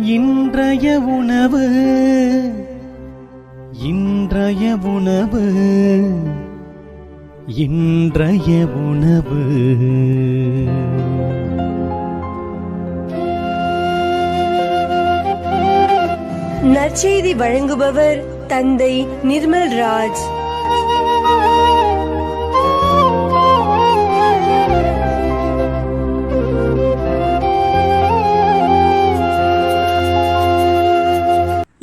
இன்றைய உணவு இன்றைய உணவு இன்றைய உணவு. நற்செய்தி வழங்குபவர் தந்தை நிர்மல் ராஜ்.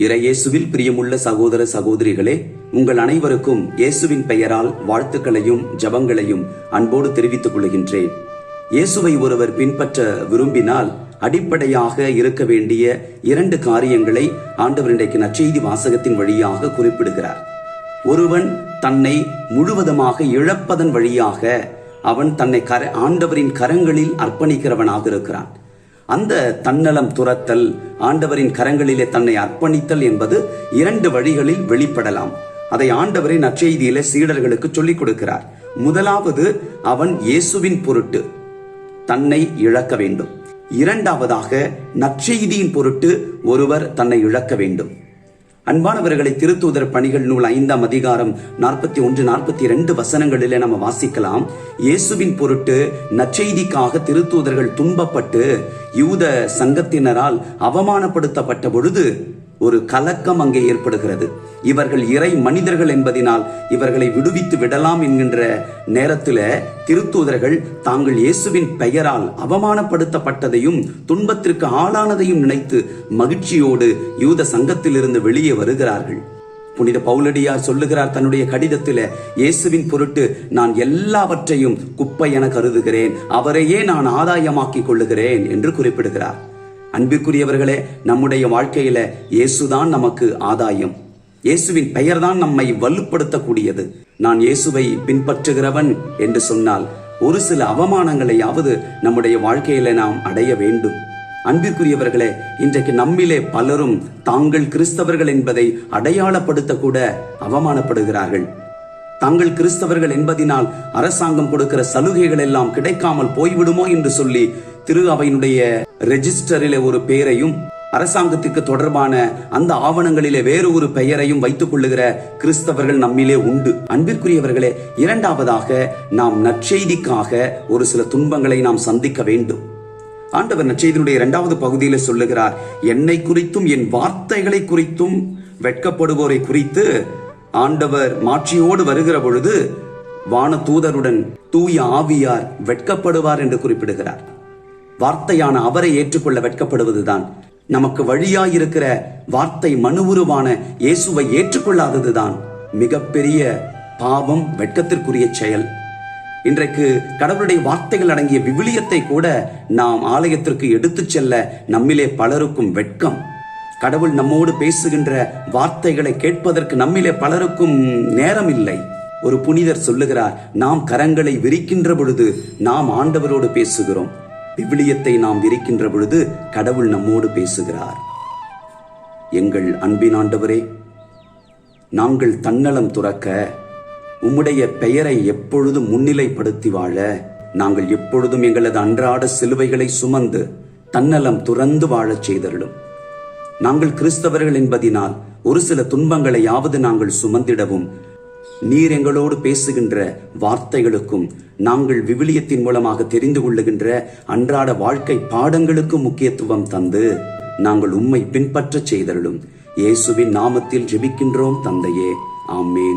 இறையேசுவில் பிரியமுள்ள சகோதர சகோதரிகளே, உங்கள் அனைவருக்கும் இயேசுவின் பெயரால் வாழ்த்துக்களையும் ஜபங்களையும் அன்போடு தெரிவித்துக் கொள்கின்றேன். இயேசுவை ஒருவர் பின்பற்ற விரும்பினால் அடிப்படையாக இருக்க வேண்டிய 2 காரியங்களை ஆண்டவர் இன்றைக்கு நற்செய்தி வாசகத்தின் வழியாக குறிப்பிடுகிறார். ஒருவன் தன்னை முழுவதுமாக இழப்பதன் வழியாக அவன் தன்னை ஆண்டவரின் கரங்களில் அர்ப்பணிக்கிறவனாக இருக்கிறான். அந்த தன்னலம் துரத்தல், ஆண்டவரின் கரங்களிலே தன்னை அர்ப்பணித்தல் என்பது 2 வழிகளில் வெளிப்படலாம். அதை ஆண்டவரை நற்செய்தியிலே சீடர்களுக்கு சொல்லிக் கொடுக்கிறார். முதலாவது, அவன் இயேசுவின் பொருட்டு தன்னை இழக்க வேண்டும். இரண்டாவதாக, நற்செய்தியின் பொருட்டு ஒருவர் தன்னை இழக்க வேண்டும். அன்பானவர்களை, திருத்தூதர் பணிகள் நூல் 5ஆம் அதிகாரம் 41, 42 வசனங்களிலே நம்ம வாசிக்கலாம். இயேசுவின் பொருட்டு நற்செய்திக்காக திருத்தூதர்கள் துன்பப்பட்டு யூத சங்கத்தினரால் அவமானப்படுத்தப்பட்ட பொழுது ஒரு கலக்கம் அங்கே ஏற்படுகிறது. இவர்கள் இறை மனிதர்கள் என்பதனால் இவர்களை விடுவித்து விடலாம் என்கின்ற நேரத்தில் திருத்தூதர்கள் தாங்கள் இயேசுவின் பெயரால் அவமானப்படுத்தப்பட்டதையும் துன்பத்திற்கு ஆளானதையும் நினைத்து மகிழ்ச்சியோடு யூத சங்கத்திலிருந்து வெளியே வருகிறார்கள். புனித பவுலடியார் சொல்லுகிறார் தன்னுடைய கடிதத்தில், இயேசுவின் பொருட்டு நான் எல்லாவற்றையும் குப்பை என கருதுகிறேன், அவரையே நான் ஆதாயமாக்கிக் கொள்ளுகிறேன் என்று குறிப்பிடுகிறார். அன்பிற்குரியவர்களே, நம்முடைய வாழ்க்கையில இயேசுதான் நமக்கு ஆதாயம். இயேசுவின் பெயர்தான் நம்மை வலுப்படுத்தக்கூடியது. நான் இயேசுவை பின்பற்றுகிறவன் என்று சொன்னால் ஒரு சில அவமானங்களையாவது நம்முடைய வாழ்க்கையில நாம் அடைய வேண்டும். அன்பிற்குரியவர்களே, இன்றைக்கு நம்மிலே பலரும் தாங்கள் கிறிஸ்தவர்கள் என்பதை அடையாளப்படுத்த கூட அவமானப்படுகிறார்கள். தாங்கள் கிறிஸ்தவர்கள் என்பதினால் அரசாங்கம் கொடுக்கிற சலுகைகள் எல்லாம் கிடைக்காமல் போய்விடுமோ என்று சொல்லி திரு அவையினுடைய ரெஜிஸ்டரிலே ஒரு பெயரையும் அரசாங்கத்திற்கு தொடர்பான அந்த ஆவணங்களிலே வேறு ஒரு பெயரையும் வைத்துக் கொள்ளுகிற கிறிஸ்தவர்கள் நம்மிலே உண்டு. அன்பிற்குரியவர்களே, இரண்டாவதாக, நாம் நற்செய்திக்காக ஒரு சில துன்பங்களை நாம் சந்திக்க வேண்டும். ஆண்டவர் நற்செய்தியினுடைய 2வது பகுதியில சொல்லுகிறார், என்னை குறித்தும் என் வார்த்தைகளை குறித்தும் வெட்கப்படுவோரை குறித்து ஆண்டவர் மாட்சியோடு வருகிற பொழுது வான தூதருடன் தூய ஆவியார் வெட்கப்படுவார் என்று குறிப்பிடுகிறார். வார்த்தையான அவரை ஏற்றுக்கொள்ள வெட்கப்படுவதுதான். நமக்கு வழியாயிருக்கிற வார்த்தை மனுவுருவான இயேசுவை ஏற்றுக்கொள்ளாததுதான் மிகப்பெரிய பாவம், வெட்கத்திற்குரிய செயல். இன்றைக்கு கடவுளுடைய வார்த்தைகள் அடங்கிய விவிலியத்தை கூட நாம் ஆலயத்திற்கு எடுத்துச் செல்ல நம்மிலே பலருக்கும் வெட்கம். கடவுள் நம்மோடு பேசுகின்ற வார்த்தைகளை கேட்பதற்கு நம்மிலே பலருக்கும் நேரம் இல்லை. ஒரு புனிதர் சொல்லுகிறார், நாம் கரங்களை விரிக்கின்ற பொழுது நாம் ஆண்டவரோடு பேசுகிறோம், விவிலியத்தை நாம் விரிக்கின்ற பொழுது கடவுள் நம்மோடு பேசுகிறார். எங்கள் அன்பின் ஆண்டவரே, நாங்கள் தன்னலம் துறக்க உம்முடைய பெயரை எப்பொழுதும் முன்னிலைப்படுத்தி வாழ, நாங்கள் எப்பொழுதும் எங்களது அன்றாட சிலுவைகளை சுமந்து தன்னலம் துறந்து வாழச் செய்தருளும். நாங்கள் கிறிஸ்தவர்கள் என்பதினால் ஒரு சில துன்பங்களையாவது நாங்கள் சுமந்திடவும், நீர் எங்களோடு பேசுகின்ற வார்த்தைகளுக்கும் நாங்கள் விவிலியத்தின் மூலமாக தெரிந்து கொள்ளுகின்ற அன்றாட வாழ்க்கை பாடங்களுக்கும் முக்கியத்துவம் தந்து நாங்கள் உம்மை பின்பற்ற செய்தருளும். இயேசுவின் நாமத்தில் ஜெபிக்கின்றோம் தந்தையே, ஆமேன்.